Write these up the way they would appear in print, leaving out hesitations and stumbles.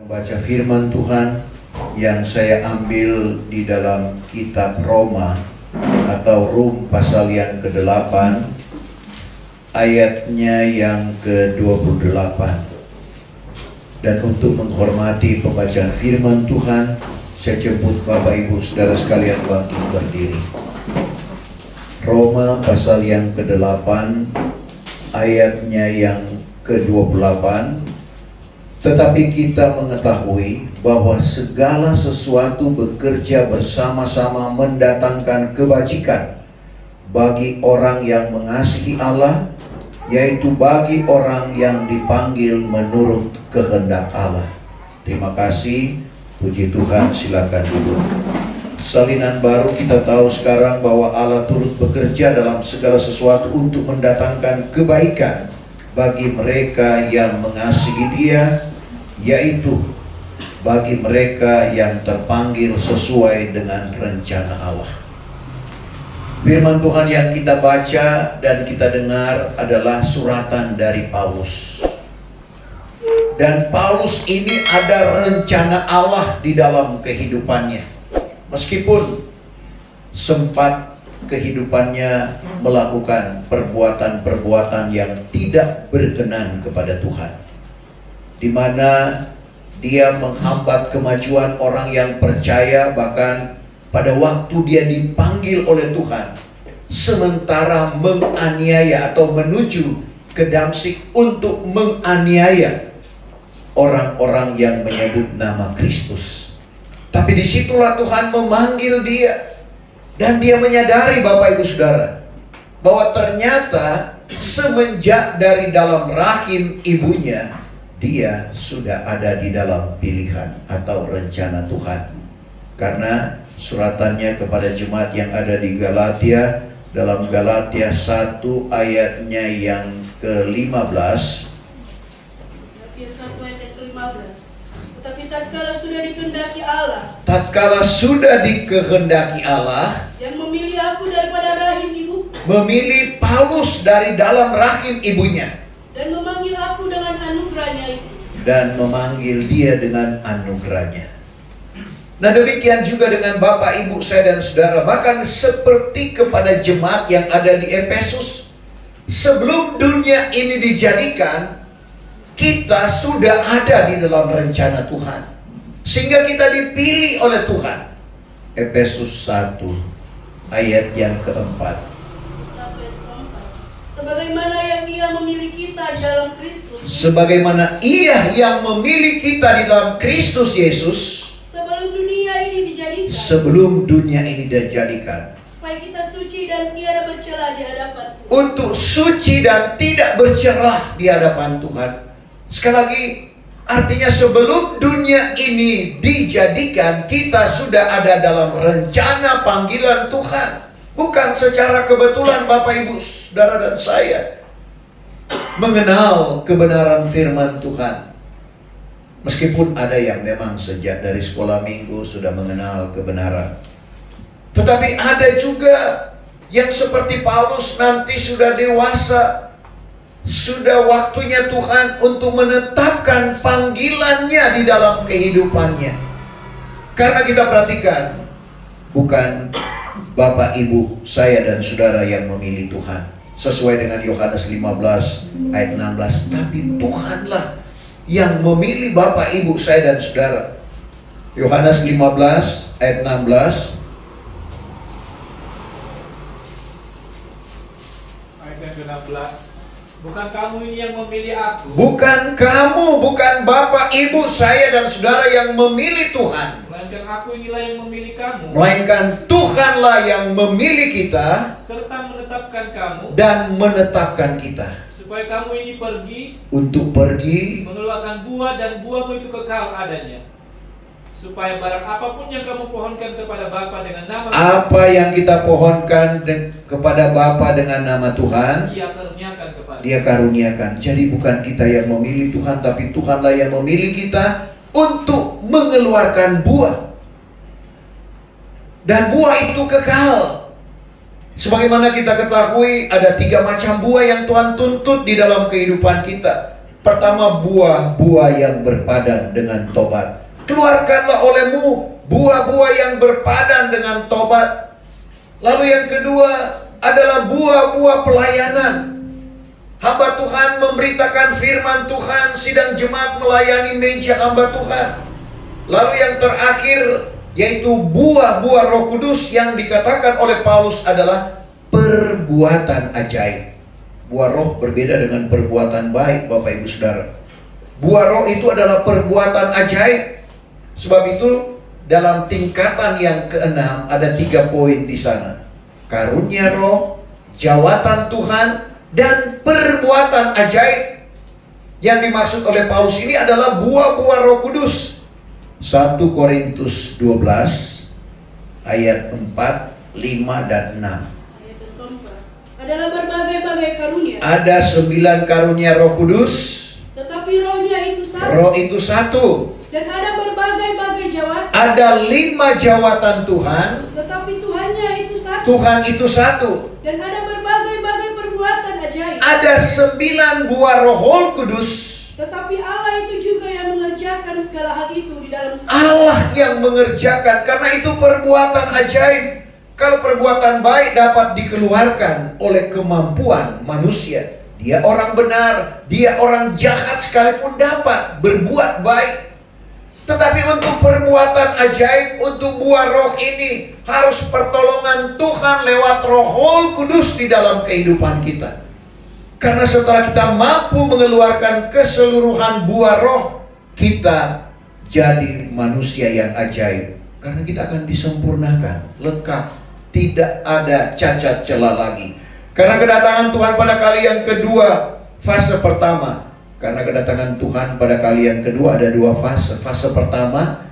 Membaca firman Tuhan yang saya ambil di dalam kitab Roma atau Rum pasal yang ke-8 ayatnya yang ke-28. Dan untuk menghormati pembacaan firman Tuhan, saya jemput Bapak Ibu Saudara sekalian bangkit berdiri. Roma pasal yang ke-8 ayatnya yang ke-28. Tetapi kita mengetahui bahwa segala sesuatu bekerja bersama-sama mendatangkan kebajikan bagi orang yang mengasihi Allah, yaitu bagi orang yang dipanggil menurut kehendak Allah. Terima kasih, puji Tuhan, silakan duduk. Salinan baru kita tahu sekarang bahwa Allah turut bekerja dalam segala sesuatu untuk mendatangkan kebaikan bagi mereka yang mengasihi Dia, yaitu bagi mereka yang terpanggil sesuai dengan rencana Allah. Firman Tuhan yang kita baca dan kita dengar adalah suratan dari Paulus. Dan Paulus ini ada rencana Allah di dalam kehidupannya. Meskipun sempat kehidupannya melakukan perbuatan-perbuatan yang tidak berkenan kepada Tuhan, di mana dia menghambat kemajuan orang yang percaya, bahkan pada waktu dia dipanggil oleh Tuhan, sementara menganiaya atau menuju ke Damsyik untuk menganiaya orang-orang yang menyebut nama Kristus. Tapi disitulah Tuhan memanggil dia, dan dia menyadari, Bapak Ibu Saudara, bahwa ternyata semenjak dari dalam rahim ibunya, dia sudah ada di dalam pilihan atau rencana Tuhan. Karena suratannya kepada jemaat yang ada di Galatia, dalam Galatia 1 ayatnya yang ke-15. Galatia 1 ayat ke-15. Tetapi tatkala sudah dikehendaki Allah, yang memilih aku daripada rahim ibu, memilih Paulus dari dalam rahim ibunya, dan memanggil aku dengan anugerahnya itu. Dan memanggil dia dengan anugerahnya. Nah, demikian juga dengan Bapak, Ibu, saya dan saudara. Bahkan seperti kepada jemaat yang ada di Efesus, sebelum dunia ini dijadikan, kita sudah ada di dalam rencana Tuhan, sehingga kita dipilih oleh Tuhan. Efesus 1 ayat yang keempat. Sebagaimana yang Ia memilih kita di dalam Kristus, Sebagaimana Ia yang memilih kita di dalam Kristus Yesus sebelum dunia ini dijadikan, sebelum dunia ini dijadikan, supaya kita suci dan tiada bercela di hadapan Tuhan. untuk suci dan tidak bercelah di hadapan Tuhan. Sekali lagi, artinya sebelum dunia ini dijadikan, kita sudah ada dalam rencana panggilan Tuhan. Bukan secara kebetulan Bapak, Ibu, Saudara dan saya mengenal kebenaran firman Tuhan. Meskipun ada yang memang sejak dari sekolah minggu sudah mengenal kebenaran, tetapi ada juga yang seperti Paulus nanti sudah dewasa, sudah waktunya Tuhan untuk menetapkan panggilannya di dalam kehidupannya. Karena kita perhatikan, bukan Bapak, Ibu, saya dan saudara yang memilih Tuhan, sesuai dengan Yohanes 15 ayat 16. Tapi Tuhanlah yang memilih Bapak, Ibu, saya dan saudara. Yohanes 15 ayat 16. Ayat yang ke-16. Bukan kamu ini yang memilih aku. Bukan kamu, bukan Bapak, Ibu, saya dan saudara yang memilih Tuhan, Melainkan aku inilah yang memilih kamu. melainkan Tuhanlah yang memilih kita Serta menetapkan kamu. dan menetapkan kita Supaya kamu ini pergi. untuk pergi Mengeluarkan buah dan buahmu itu kekal adanya. Supaya barang apapun yang kamu pohonkan kepada Bapa dengan nama apa yang kita pohonkan kepada Bapa dengan nama Tuhan, Dia karuniakan kepada. Dia karuniakan. Jadi bukan kita yang memilih Tuhan, tapi Tuhanlah yang memilih kita untuk mengeluarkan buah. Dan buah itu kekal. Sebagaimana kita ketahui, ada 3 macam buah yang Tuhan tuntut di dalam kehidupan kita. Pertama, buah-buah yang berpadan dengan tobat. Keluarkanlah olehmu buah-buah yang berpadan dengan tobat. Lalu yang kedua adalah buah-buah pelayanan. Hamba Tuhan memberitakan firman Tuhan, sidang jemaat melayani meja hamba Tuhan. Lalu yang terakhir yaitu buah-buah Roh Kudus yang dikatakan oleh Paulus adalah perbuatan ajaib. Buah roh berbeda dengan perbuatan baik, Bapak Ibu Saudara. Buah roh itu adalah perbuatan ajaib. Sebab itu dalam tingkatan yang keenam ada 3 poin di sana. Karunia roh, jawatan Tuhan, dan perbuatan ajaib. Yang dimaksud oleh Paulus ini adalah buah-buah Roh Kudus. 1 Korintus 12 ayat 4, 5, dan 6. Ayat yang keempat adalah berbagai-bagai karunia. Ada 9 karunia Roh Kudus, Tetapi rohnya itu satu. roh itu satu. Dan ada berbagai-bagai jawatan. Ada 5 jawatan Tuhan, Tetapi Tuhannya itu satu. Tuhan itu satu. Dan ada berbagai-bagai perbuatan ajaib. Ada 9 buah Roh Kudus. Tetapi Allah itu juga yang mengerjakan segala hal itu di dalam Allah yang mengerjakan, karena itu perbuatan ajaib. Kalau perbuatan baik dapat dikeluarkan oleh kemampuan manusia. Dia orang benar, dia orang jahat sekalipun dapat berbuat baik. Tetapi untuk perbuatan ajaib, untuk buah roh ini harus pertolongan Tuhan lewat Roh Kudus di dalam kehidupan kita. Karena setelah kita mampu mengeluarkan keseluruhan buah roh, kita jadi manusia yang ajaib. Karena kita akan disempurnakan, lengkap, tidak ada cacat celah lagi. Karena kedatangan Tuhan pada kali yang kedua, fase pertama. Karena kedatangan Tuhan pada kali yang kedua ada 2 fase. Fase pertama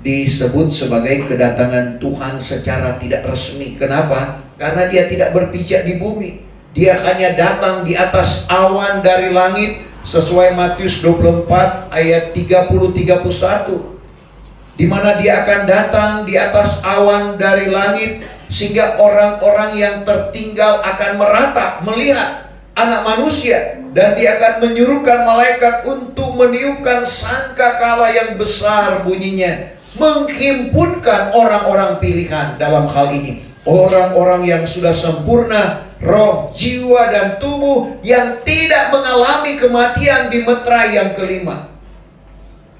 disebut sebagai kedatangan Tuhan secara tidak resmi. Kenapa? Karena dia tidak berpijak di bumi. Dia hanya datang di atas awan dari langit, sesuai Matius 24 ayat 30-31. Di mana dia akan datang di atas awan dari langit, sehingga orang-orang yang tertinggal akan meratap melihat Anak Manusia, dan dia akan menyuruhkan malaikat untuk meniupkan sangkakala yang besar bunyinya, menghimpunkan orang-orang pilihan dalam hal ini, orang-orang yang sudah sempurna roh, jiwa, dan tubuh, yang tidak mengalami kematian di meterai yang kelima.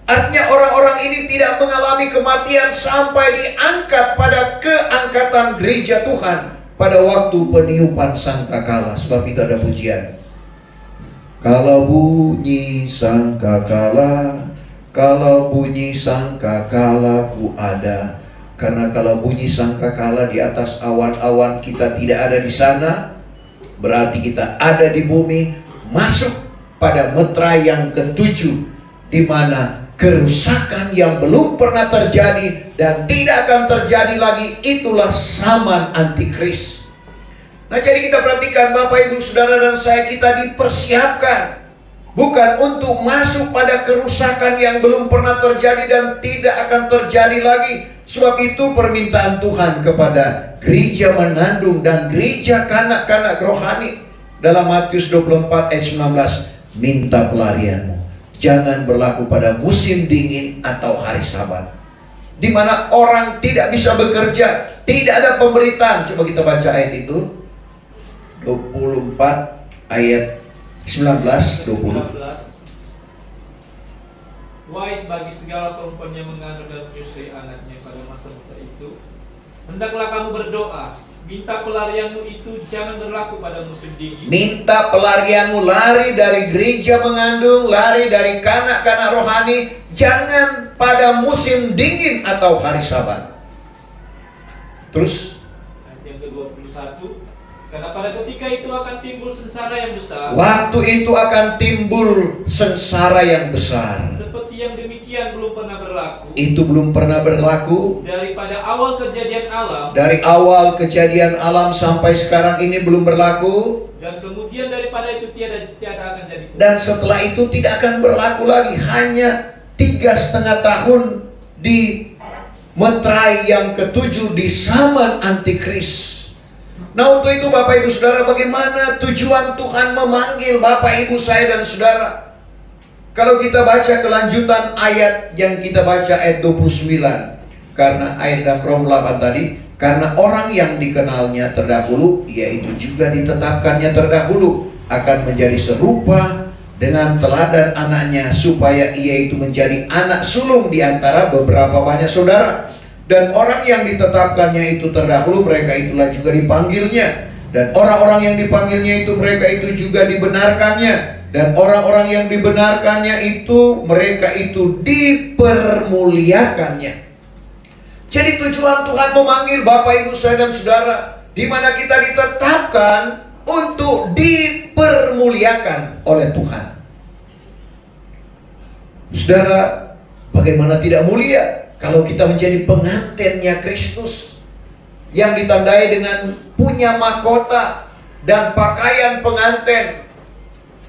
Artinya orang-orang ini tidak mengalami kematian sampai diangkat pada keangkatan gereja Tuhan pada waktu peniupan sangkakala. Sebab itu ada pujian. Kalau bunyi sangkakala, kalau bunyi sangkakala ku ada. Karena kalau bunyi sangkakala di atas awan-awan kita tidak ada di sana, berarti kita ada di bumi, masuk pada meterai yang ke-7, di mana kerusakan yang belum pernah terjadi dan tidak akan terjadi lagi, itulah zaman antikris. Nah, jadi kita perhatikan Bapak Ibu Saudara dan saya, kita dipersiapkan bukan untuk masuk pada kerusakan yang belum pernah terjadi dan tidak akan terjadi lagi. Sebab itu permintaan Tuhan kepada gereja mengandung dan gereja kanak-kanak rohani dalam Matius 24 ayat 19, minta pelarianmu. Jangan berlaku pada musim dingin atau hari Sabat, di mana orang tidak bisa bekerja, tidak ada pemberitaan. Coba kita baca ayat itu, 24 ayat 19-20. Wahai bagi segala perempuan yang mengandung dan menyusui anaknya pada masa-masa itu, hendaklah kamu berdoa, minta pelarianmu itu jangan berlaku pada musim dingin. Minta pelarianmu, lari dari gereja mengandung, lari dari kanak-kanak rohani, jangan pada musim dingin atau hari Sabat. Terus Ayat yang ke-21, karena pada ketika itu akan timbul sengsara yang besar. waktu itu akan timbul sengsara yang besar. Seperti yang demikian belum pernah berlaku. Itu belum pernah berlaku. Daripada awal kejadian alam. Dari awal kejadian alam sampai sekarang ini belum berlaku. Dan kemudian daripada itu tiada akan jadi. Dan setelah itu tidak akan berlaku lagi. Hanya 3,5 tahun di meterai yang ke-7 di zaman antikris. Nah, untuk itu Bapak Ibu Saudara, bagaimana tujuan Tuhan memanggil Bapak Ibu saya dan Saudara? Kalau kita baca kelanjutan ayat yang kita baca ayat 29, karena ayat dalam Rom 8 tadi, karena orang yang dikenalnya terdahulu, yaitu juga ditetapkannya terdahulu, akan menjadi serupa dengan teladan anaknya, supaya ia itu menjadi anak sulung di antara beberapa banyak saudara. Dan orang yang ditetapkannya itu terdahulu, mereka itulah juga dipanggilnya. Dan orang-orang yang dipanggilnya itu, mereka itu juga dibenarkannya. Dan orang-orang yang dibenarkannya itu, mereka itu dipermuliakannya. Jadi tujuan Tuhan memanggil Bapak, Ibu, saya dan saudara, di mana kita ditetapkan untuk dipermuliakan oleh Tuhan. Saudara, bagaimana tidak mulia kalau kita menjadi pengantinnya Kristus, yang ditandai dengan punya mahkota dan pakaian pengantin,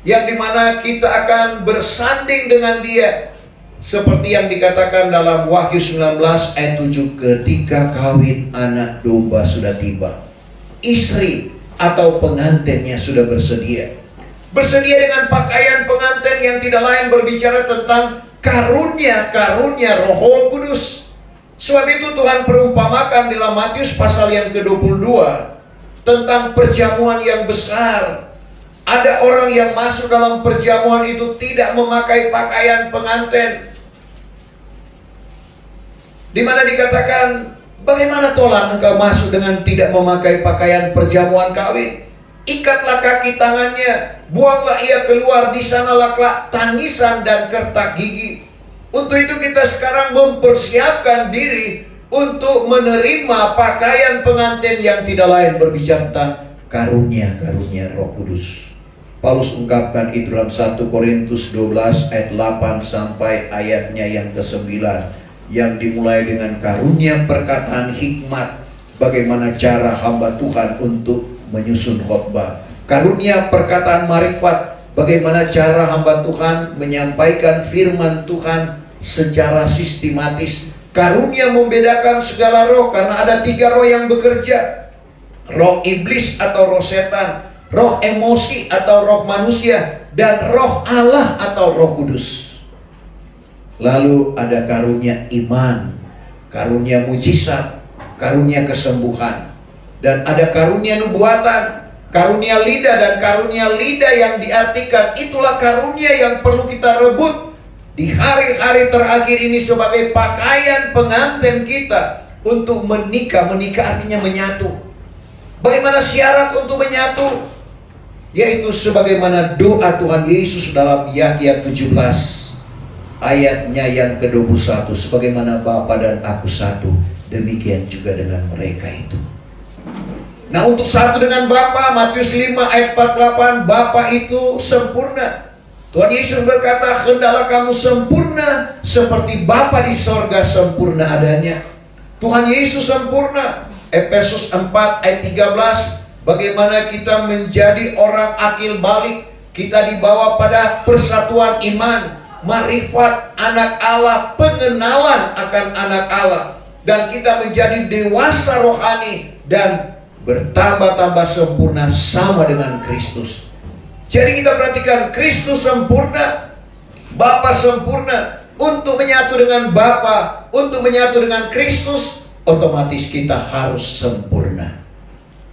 yang dimana kita akan bersanding dengan Dia, seperti yang dikatakan dalam Wahyu 19 ayat 7, ketika kawin anak domba sudah tiba, istri atau pengantinnya sudah bersedia. Bersedia dengan pakaian pengantin yang tidak lain berbicara tentang karunia-karunia Roh Kudus. Sebab itu Tuhan perumpamakan dalam Matius pasal yang ke-22 tentang perjamuan yang besar. Ada orang yang masuk dalam perjamuan itu tidak memakai pakaian pengantin, di mana dikatakan, bagaimana tolak engkau masuk dengan tidak memakai pakaian perjamuan kawin? Ikatlah kaki tangannya, buanglah ia keluar, di sanalah tangisan dan kertak gigi. Untuk itu kita sekarang mempersiapkan diri untuk menerima pakaian pengantin yang tidak lain berbicara tentang karunia-karunia Roh Kudus. Paulus ungkapkan itu dalam 1 Korintus 12 ayat 8 sampai ayatnya yang ke-9, yang dimulai dengan karunia perkataan hikmat, bagaimana cara hamba Tuhan untuk menyusun khotbah. Karunia perkataan marifat, bagaimana cara hamba Tuhan menyampaikan firman Tuhan secara sistematis. Karunia membedakan segala roh, karena ada 3 roh yang bekerja: roh iblis atau roh setan, roh emosi atau roh manusia, dan roh Allah atau Roh Kudus. Lalu ada karunia iman, karunia mujizat, karunia kesembuhan, dan ada karunia nubuatan, karunia lidah. Dan karunia lidah yang diartikan itulah karunia yang perlu kita rebut di hari-hari terakhir ini sebagai pakaian pengantin kita untuk menikah. Menikah artinya menyatu. Bagaimana syarat untuk menyatu? Yaitu sebagaimana doa Tuhan Yesus dalam Yahya 17 ayatnya yang ke-21, sebagaimana Bapa dan aku satu, demikian juga dengan mereka itu. Nah, untuk satu dengan Bapa, Matius 5 ayat 48, Bapa itu sempurna. Tuhan Yesus berkata, hendaklah kamu sempurna seperti Bapa di sorga sempurna adanya. Tuhan Yesus sempurna. Efesus 4 ayat 13, bagaimana kita menjadi orang akil balik. Kita dibawa pada persatuan iman, marifat anak Allah, pengenalan akan anak Allah, dan kita menjadi dewasa rohani dan bertambah-tambah sempurna sama dengan Kristus. Jadi kita perhatikan, Kristus sempurna, Bapa sempurna. Untuk menyatu dengan Bapa, untuk menyatu dengan Kristus, otomatis kita harus sempurna.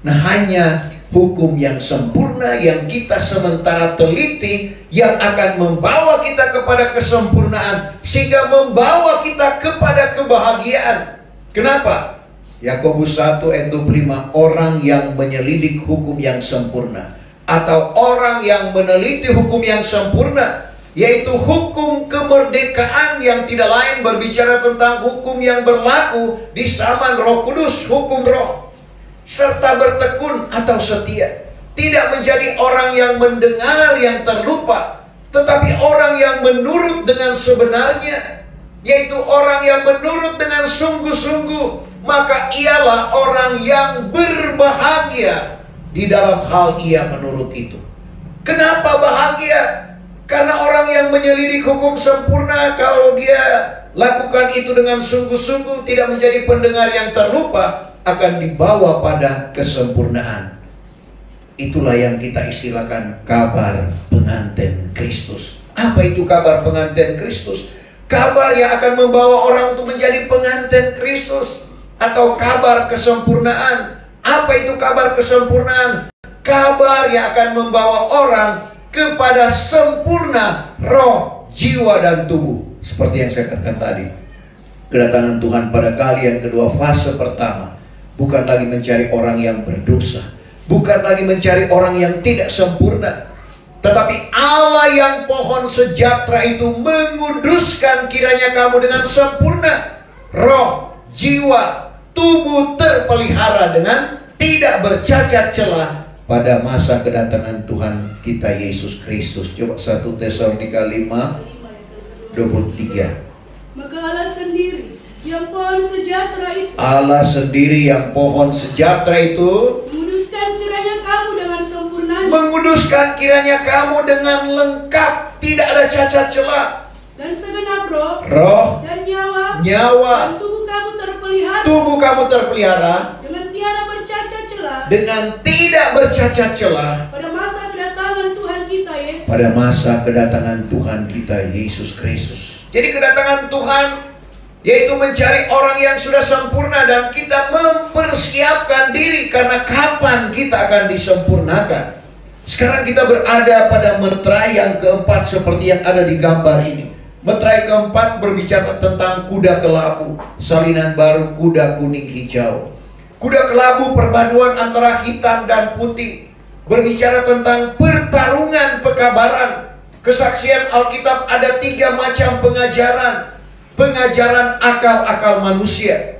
Nah, hanya hukum yang sempurna yang kita sementara teliti yang akan membawa kita kepada kesempurnaan, sehingga membawa kita kepada kebahagiaan. Kenapa? Yakobus 1 ayat 25, orang yang menyelidik hukum yang sempurna, atau orang yang meneliti hukum yang sempurna, yaitu hukum kemerdekaan yang tidak lain berbicara tentang hukum yang berlaku di zaman Roh Kudus, hukum roh, serta bertekun atau setia. Tidak menjadi orang yang mendengar yang terlupa, tetapi orang yang menurut dengan sebenarnya, yaitu orang yang menurut dengan sungguh-sungguh. Maka ialah orang yang berbahagia di dalam hal ia menurut itu. Kenapa bahagia? Karena orang yang menyelidik hukum sempurna, kalau dia lakukan itu dengan sungguh-sungguh, tidak menjadi pendengar yang terlupa, akan dibawa pada kesempurnaan. Itulah yang kita istilahkan kabar pengantin Kristus. Apa itu kabar pengantin Kristus? Kabar yang akan membawa orang untuk menjadi pengantin Kristus, atau kabar kesempurnaan. Apa itu kabar kesempurnaan? Kabar yang akan membawa orang kepada sempurna roh, jiwa, dan tubuh. Seperti yang saya katakan tadi, kedatangan Tuhan pada kali yang kedua, fase pertama, bukan lagi mencari orang yang berdosa, bukan lagi mencari orang yang tidak sempurna, tetapi Allah yang pohon sejahtera itu menguduskan kiranya kamu dengan sempurna, roh, jiwa, tubuh terpelihara dengan tidak bercacat celah pada masa kedatangan Tuhan kita Yesus Kristus. Coba 1 Tesalonika 5:23. Maka Allah sendiri yang pohon sejahtera itu, Allah sendiri yang pohon sejahtera itu menguduskan kiranya kamu dengan sempurnanya, menguduskan kiranya kamu dengan lengkap, tidak ada cacat celah, dan segenap roh, dan nyawa, dan tubuh kamu terpelihara dengan tiada bercacat celah, dengan tidak bercacat celah pada masa kedatangan Tuhan kita Yesus. pada masa kedatangan Tuhan kita Yesus Kristus. Jadi kedatangan Tuhan yaitu mencari orang yang sudah sempurna, dan kita mempersiapkan diri karena kapan kita akan disempurnakan. Sekarang kita berada pada meterai yang keempat seperti yang ada di gambar ini. Meterai keempat berbicara tentang kuda kelabu, salinan baru kuda kuning hijau. Kuda kelabu perpaduan antara hitam dan putih, berbicara tentang pertarungan pekabaran. Kesaksian Alkitab ada 3 macam pengajaran. Pengajaran akal-akal manusia.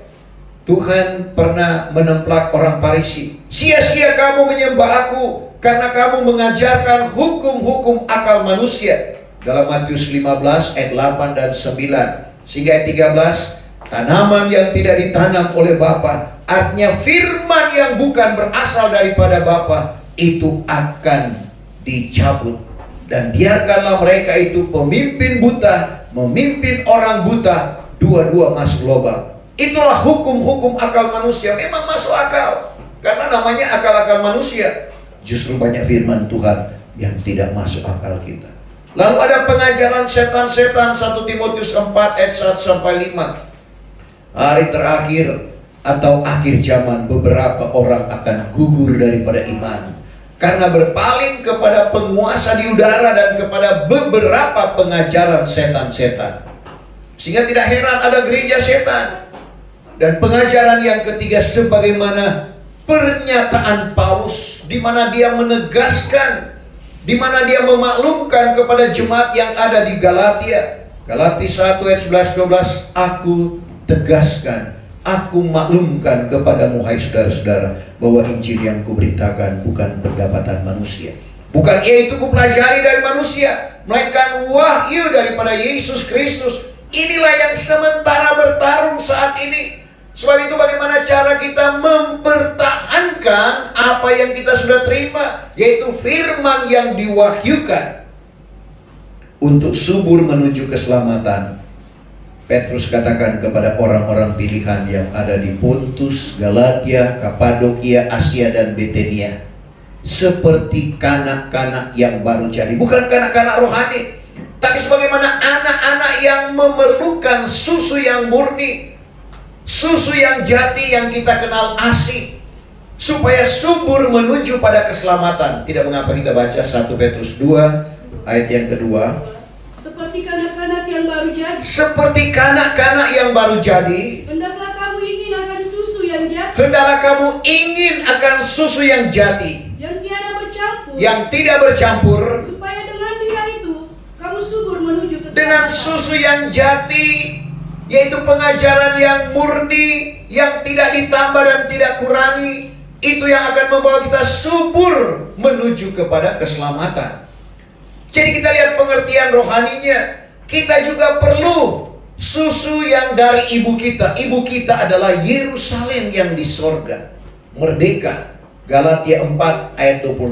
Tuhan pernah menemplak orang Farisi. Sia-sia kamu menyembah aku karena kamu mengajarkan hukum-hukum akal manusia. Dalam Matius 15 ayat 8 dan 9. Sehingga ayat 13, tanaman yang tidak ditanam oleh Bapa, artinya firman yang bukan berasal daripada Bapa, itu akan dicabut. Dan biarkanlah mereka itu pemimpin buta, memimpin orang buta, dua-dua masuk lubang. Itulah hukum-hukum akal manusia. Memang masuk akal, karena namanya akal-akal manusia. Justru banyak firman Tuhan yang tidak masuk akal kita. Lalu ada pengajaran setan-setan, 1 Timotius 4 ayat 1-5. Hari terakhir atau akhir zaman, beberapa orang akan gugur daripada iman karena berpaling kepada penguasa di udara dan kepada beberapa pengajaran setan-setan. Sehingga tidak heran ada gereja setan. Dan pengajaran yang ketiga sebagaimana pernyataan Paulus, di mana dia menegaskan, di mana dia memaklumkan kepada jemaat yang ada di Galatia. Galatia 1 ayat 11-12, aku tegaskan, aku maklumkan kepadamu hai saudara-saudara, bahwa Injil yang kuberitakan bukan pendapatan manusia, bukan yaitu kupelajari dari manusia, melainkan wahyu daripada Yesus Kristus. Inilah yang sementara bertarung saat ini. Sebab itu bagaimana cara kita mempertahankan apa yang kita sudah terima, yaitu firman yang diwahyukan untuk subur menuju keselamatan. Petrus katakan kepada orang-orang pilihan yang ada di Pontus, Galatia, Kapadokia, Asia, dan Bithynia, seperti kanak-kanak yang baru jadi. Bukan kanak-kanak rohani, tapi sebagaimana anak-anak yang memerlukan susu yang murni, susu yang jati yang kita kenal ASI, supaya subur menuju pada keselamatan. Tidak mengapa kita baca 1 Petrus 2 ayat yang kedua. Seperti kanak-kanak yang baru jadi. Seperti kanak-kanak yang baru jadi. Hendaklah kamu ingin akan susu yang jati. Hendaklah kamu ingin akan susu yang jati, yang tiada bercampur. yang tidak bercampur. Supaya dengan dia itu kamu subur menuju keselamatan. Dengan susu yang jati, yaitu pengajaran yang murni, yang tidak ditambah dan tidak kurangi. Itu yang akan membawa kita subur menuju kepada keselamatan. Jadi kita lihat pengertian rohaninya. Kita juga perlu susu yang dari ibu kita. Ibu kita adalah Yerusalem yang di sorga, merdeka. Galatia 4 ayat 26.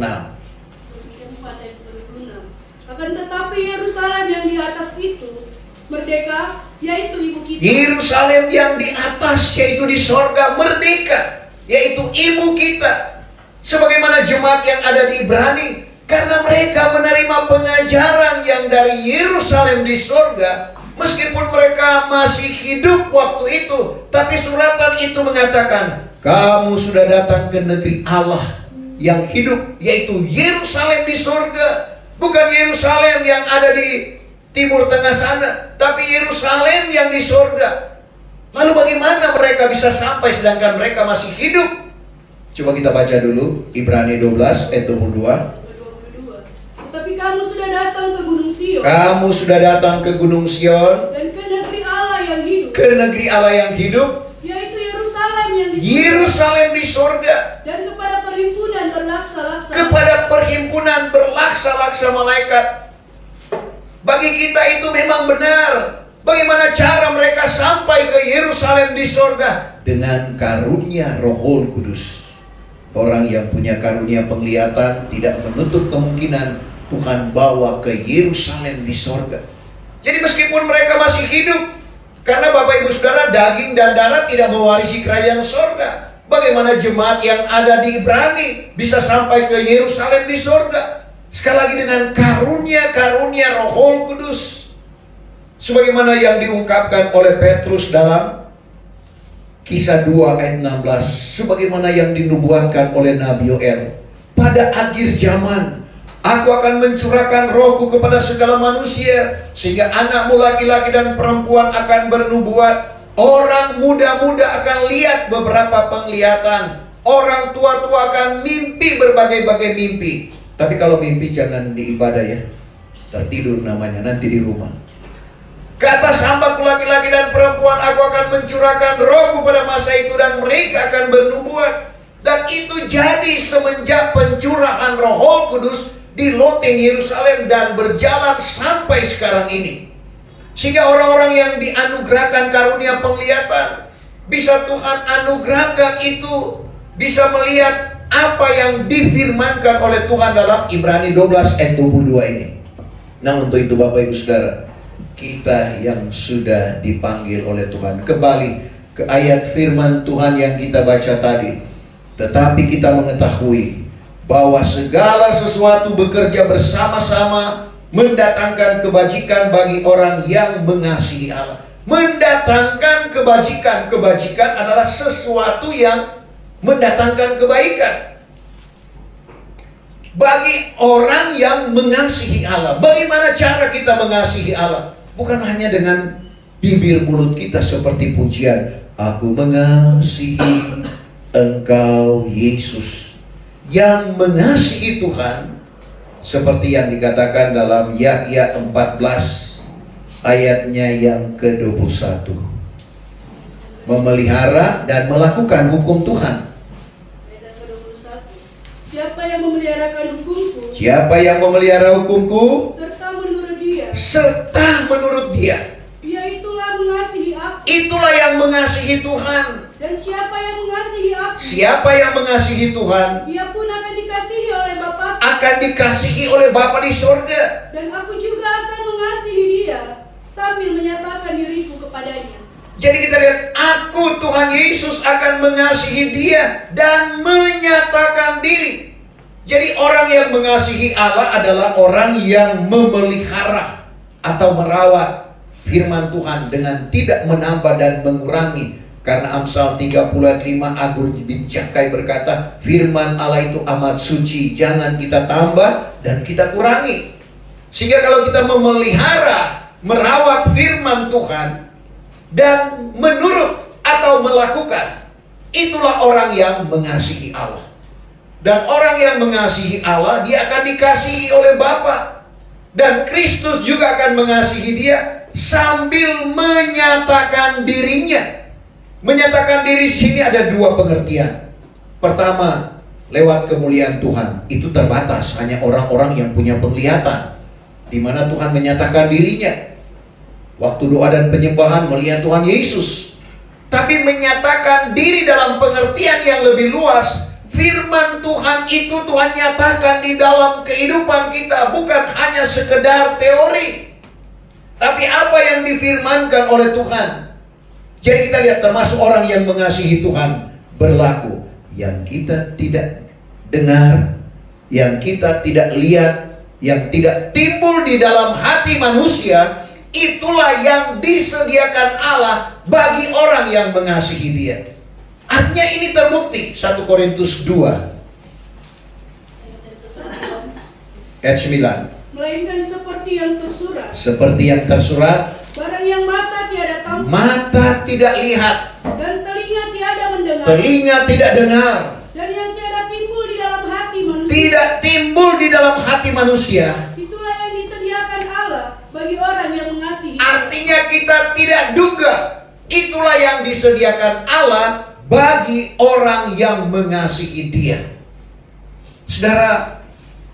Akan tetapi Yerusalem yang di atas itu merdeka, yaitu ibu kita. Yerusalem yang di atas, yaitu di sorga, merdeka, yaitu ibu kita. Sebagaimana jemaat yang ada di Ibrani, Karena mereka menerima pengajaran yang dari Yerusalem di sorga. Meskipun mereka masih hidup waktu itu, tapi suratan itu mengatakan, kamu sudah datang ke negeri Allah yang hidup, yaitu Yerusalem di sorga. Bukan Yerusalem yang ada di Timur Tengah sana, tapi Yerusalem yang di sorga. Lalu bagaimana mereka bisa sampai sedangkan mereka masih hidup? Coba kita baca dulu Ibrani 12 ayat 22. Tetapi kamu sudah datang ke Gunung Sion. Kamu sudah datang ke Gunung Sion. Dan ke negeri Allah yang hidup. Ke negeri Allah yang hidup. Yaitu Yerusalem yang di sorga. Yerusalem di sorga. Dan kepada perhimpunan berlaksa-laksa. Kepada perhimpunan berlaksa-laksa malaikat. Bagi kita itu memang benar. Bagaimana cara mereka sampai ke Yerusalem di sorga? Dengan karunia Roh Kudus. Orang yang punya karunia penglihatan tidak menutup kemungkinan Tuhan bawa ke Yerusalem di sorga. Jadi meskipun mereka masih hidup, karena Bapak Ibu Saudara, daging dan darah tidak mewarisi kerajaan sorga. Bagaimana jemaat yang ada di Ibrani bisa sampai ke Yerusalem di sorga? Sekali lagi dengan karunia Roh Kudus. Sebagaimana yang diungkapkan oleh Petrus dalam Kisah 2 ayat 16. Sebagaimana yang dinubuatkan oleh Nabi Yoel. Pada akhir zaman, aku akan mencurahkan rohku kepada segala manusia, sehingga anakmu laki-laki dan perempuan akan bernubuat. Orang muda-muda akan lihat beberapa penglihatan. Orang tua-tua akan mimpi berbagai-bagai mimpi. Tapi kalau mimpi jangan di ibadah ya. Tertidur namanya, nanti di rumah. Kata hambaku laki-laki dan perempuan, aku akan mencurahkan rohku pada masa itu dan mereka akan bernubuat. Dan itu jadi semenjak pencurahan Roh Kudus di loteng Yerusalem dan berjalan sampai sekarang ini. Sehingga orang-orang yang dianugerahkan karunia penglihatan, bisa Tuhan anugerahkan itu, bisa melihat apa yang difirmankan oleh Tuhan dalam Ibrani 12 ayat 22 ini. Nah, untuk itu Bapak Ibu Saudara, kita yang sudah dipanggil oleh Tuhan, kembali ke ayat firman Tuhan yang kita baca tadi. Tetapi kita mengetahui bahwa segala sesuatu bekerja bersama-sama mendatangkan kebajikan bagi orang yang mengasihi Allah. Mendatangkan kebajikan. Kebajikan adalah sesuatu yang mendatangkan kebaikan bagi orang yang mengasihi Allah. Bagaimana cara kita mengasihi Allah? Bukan hanya dengan bibir mulut kita seperti pujian, aku mengasihi Engkau Yesus. Yang mengasihi Tuhan, seperti yang dikatakan dalam Yahya 14 ayatnya yang ke-21, memelihara dan melakukan hukum Tuhan. Ayat ke-21, siapa yang memeliharakan hukumku, siapa yang memelihara hukumku, serta menurut dia, dia itulah mengasihi aku. Itulah yang mengasihi Tuhan. Dan siapa yang mengasihi aku, siapa yang mengasihi Tuhan, dia pun akan dikasihi oleh Bapa. Akan dikasihi oleh Bapa di sorga. Dan aku juga akan mengasihi dia sambil menyatakan diriku kepadanya. Jadi kita lihat, aku Tuhan Yesus akan mengasihi dia dan menyatakan diri. Jadi orang yang mengasihi Allah adalah orang yang memelihara atau merawat firman Tuhan dengan tidak menambah dan mengurangi. Karena Amsal 35 Agur bin Cakai berkata, firman Allah itu amat suci, jangan kita tambah dan kita kurangi. Sehingga kalau kita memelihara, merawat firman Tuhan dan menurut atau melakukan, itulah orang yang mengasihi Allah. Dan orang yang mengasihi Allah, dia akan dikasihi oleh Bapa. Dan Kristus juga akan mengasihi dia sambil menyatakan dirinya. Menyatakan diri sini ada dua pengertian. Pertama, lewat kemuliaan Tuhan. Itu terbatas, hanya orang-orang yang punya penglihatan, di mana Tuhan menyatakan dirinya. Waktu doa dan penyembahan melihat Tuhan Yesus. Tapi menyatakan diri dalam pengertian yang lebih luas. Firman Tuhan itu Tuhan nyatakan di dalam kehidupan kita, bukan hanya sekedar teori, tapi apa yang difirmankan oleh Tuhan. Jadi kita lihat, termasuk orang yang mengasihi Tuhan berlaku. Yang kita tidak dengar, yang kita tidak lihat, yang tidak timbul di dalam hati manusia, itulah yang disediakan Allah bagi orang yang mengasihi Dia. Artinya ini terbukti. 1 Korintus 2 ayat 9. Melainkan seperti yang tersurat. Seperti yang tersurat. Barang yang mata tiada tampak. Mata tidak lihat. Dan telinga tiada mendengar. Telinga tidak dengar. Dan yang tiada timbul di dalam hati manusia. Tidak timbul di dalam hati manusia. Itulah yang disediakan Allah bagi orang yang mengasihi. Artinya kita tidak duga. Itulah yang disediakan Allah bagi orang yang mengasihi Dia. Saudara,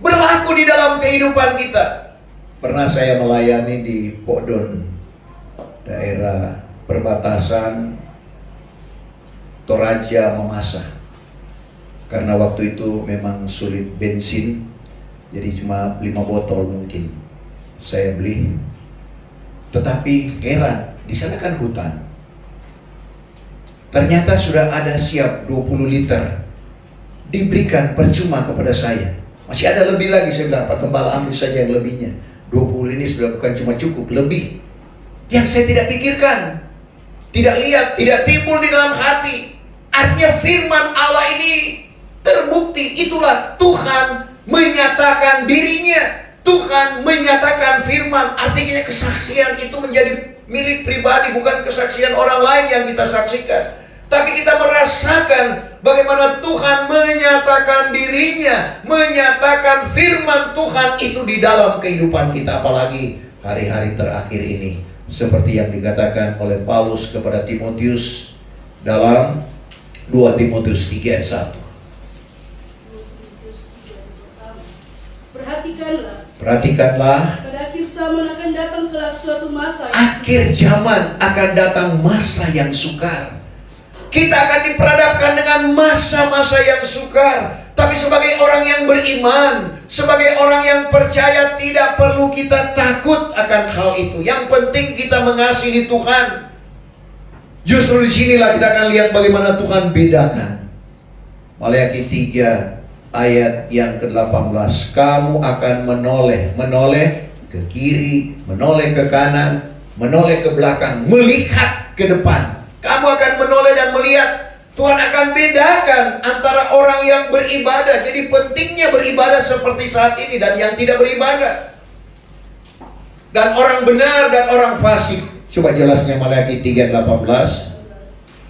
berlaku di dalam kehidupan kita. Pernah saya melayani di Podon, daerah perbatasan Toraja Mamasa. Karena waktu itu memang sulit bensin, jadi cuma 5 botol mungkin saya beli. Tetapi heran, di sana kan hutan. Ternyata sudah ada siap 20 liter diberikan percuma kepada saya. Masih ada lebih lagi, saya bilang, Pak Gembala ambil saja yang lebihnya. 20 ini sudah bukan cuma cukup, lebih. Yang saya tidak pikirkan, tidak lihat, tidak timbul di dalam hati. Artinya firman Allah ini terbukti. Itulah Tuhan menyatakan dirinya. Tuhan menyatakan firman. Artinya kesaksian itu menjadi milik pribadi, bukan kesaksian orang lain yang kita saksikan. Tapi kita merasakan bagaimana Tuhan menyatakan dirinya, menyatakan firman Tuhan itu di dalam kehidupan kita. Apalagi hari-hari terakhir ini, seperti yang dikatakan oleh Paulus kepada Timotius dalam 2 Timotius 3 ayat 1. Perhatikanlah. Pada akhir zaman akan datang kelak suatu masa. Akhir zaman akan datang masa yang sukar. Kita akan diperhadapkan dengan masa-masa yang sukar. Tapi sebagai orang yang beriman, sebagai orang yang percaya, tidak perlu kita takut akan hal itu. Yang penting kita mengasihi Tuhan. Justru disinilah kita akan lihat bagaimana Tuhan bedakan. Maleakhi 3 ayat yang ke-18. Kamu akan menoleh ke kiri, menoleh ke kanan, menoleh ke belakang, melihat ke depan. Kamu akan menoleh dan melihat. Tuhan akan bedakan antara orang yang beribadah. Jadi pentingnya beribadah seperti saat ini dan yang tidak beribadah. Dan orang benar dan orang fasik. Coba jelasnya Maleakhi 3:18.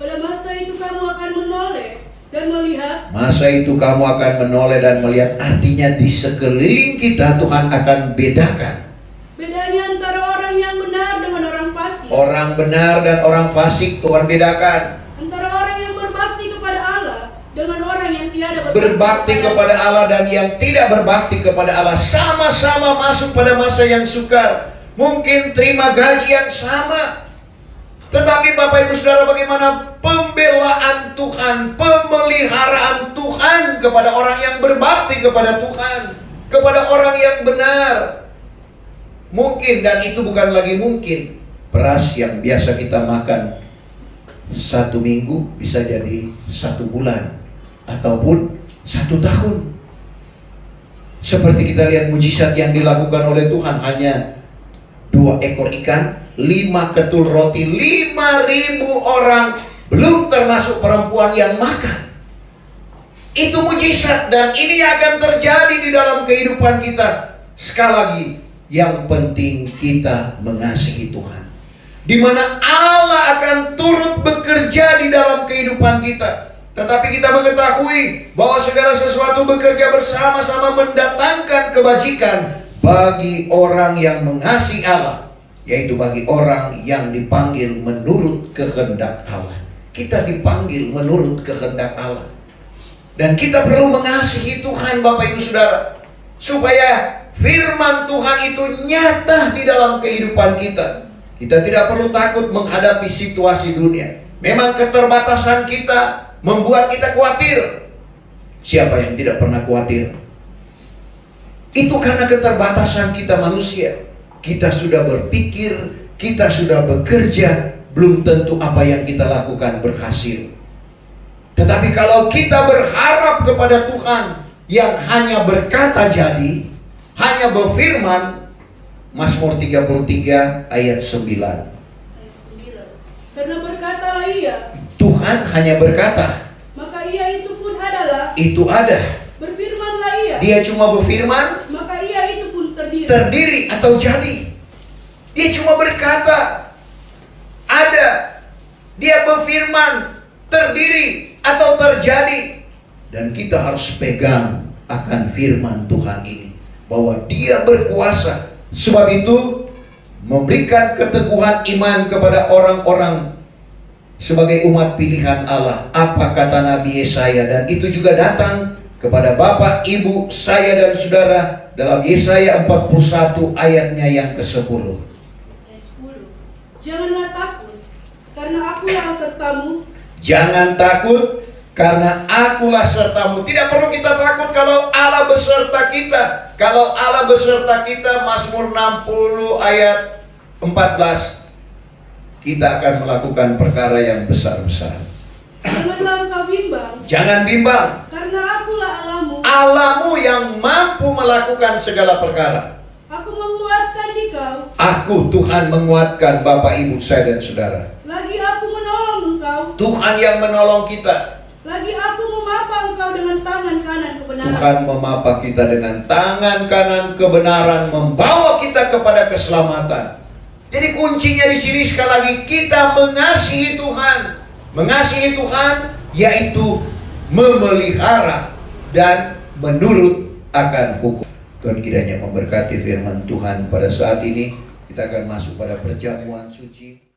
Pada masa itu kamu akan menoleh dan melihat. Masa itu kamu akan menoleh dan melihat. Artinya di sekeliling kita Tuhan akan bedakan. Bedanya antara orang yang benar dengan orang fasik. Orang benar dan orang fasik Tuhan bedakan. Antara orang yang berbakti kepada Allah dengan orang yang tiada Berbakti kepada Allah dan yang tidak berbakti kepada Allah sama-sama masuk pada masa yang sukar. Mungkin terima gaji yang sama. Tetapi Bapak Ibu Saudara, bagaimana pembelaan Tuhan, pemeliharaan Tuhan kepada orang yang berbakti kepada Tuhan, kepada orang yang benar. Mungkin, dan itu bukan lagi mungkin, beras yang biasa kita makan 1 minggu bisa jadi 1 bulan ataupun 1 tahun. Seperti kita lihat mujizat yang dilakukan oleh Tuhan, hanya 2 ekor ikan, 5 ketul roti, 5.000 orang, belum termasuk perempuan yang makan. Itu mujizat, dan ini akan terjadi di dalam kehidupan kita. Sekali lagi, yang penting kita mengasihi Tuhan, di mana Allah akan turut bekerja di dalam kehidupan kita. Tetapi kita mengetahui bahwa segala sesuatu bekerja bersama-sama mendatangkan kebajikan bagi orang yang mengasihi Allah, yaitu bagi orang yang dipanggil menurut kehendak Allah. Kita dipanggil menurut kehendak Allah. Dan kita perlu mengasihi Tuhan, Bapak Ibu Saudara, supaya firman Tuhan itu nyata di dalam kehidupan kita. Kita tidak perlu takut menghadapi situasi dunia. Memang keterbatasan kita membuat kita khawatir. Siapa yang tidak pernah khawatir? Itu karena keterbatasan kita manusia. Kita sudah berpikir, kita sudah bekerja, belum tentu apa yang kita lakukan berhasil. Tetapi kalau kita berharap kepada Tuhan yang hanya berkata jadi, hanya berfirman. Mazmur 33 ayat 9. Ayat 9. Karena berkatalah ia, Tuhan hanya berkata, maka ia itu pun adalah. itu ada. Berfirmanlah ia, Dia cuma berfirman, maka ia itu pun terdiri. terdiri atau jadi. Dia cuma berkata, ada. Dia berfirman, terdiri atau terjadi. Dan kita harus pegang akan firman Tuhan ini, bahwa Dia berkuasa. Sebab itu memberikan keteguhan iman kepada orang-orang sebagai umat pilihan Allah. Apa kata Nabi Yesaya, dan itu juga datang kepada Bapak, Ibu, saya dan saudara dalam Yesaya 41 ayatnya yang ke-10. Ayat 10. Janganlah takut, karena akulah sertamu. Jangan takut, karena akulah sertamu. Tidak perlu kita takut kalau Allah beserta kita. Kalau Allah beserta kita, Mazmur 60 ayat 14, kita akan melakukan perkara yang besar-besar. Janganlah engkau bimbang, Jangan bimbang, karena akulah Allahmu. Allahmu yang mampu melakukan segala perkara. Aku menguatkan dikau. Aku, Tuhan, menguatkan Bapak, Ibu, saya dan saudara. Lagi aku menolong engkau. Tuhan yang menolong kita. Lagi aku memapa engkau dengan tangan kanan kebenaran. Tuhan memapa kita dengan tangan kanan kebenaran, membawa kita kepada keselamatan. Jadi kuncinya di sini sekali lagi, kita mengasihi Tuhan. Mengasihi Tuhan yaitu memelihara dan menurut akan hukum. Tuhan kiranya memberkati firman Tuhan pada saat ini. Kita akan masuk pada perjamuan suci.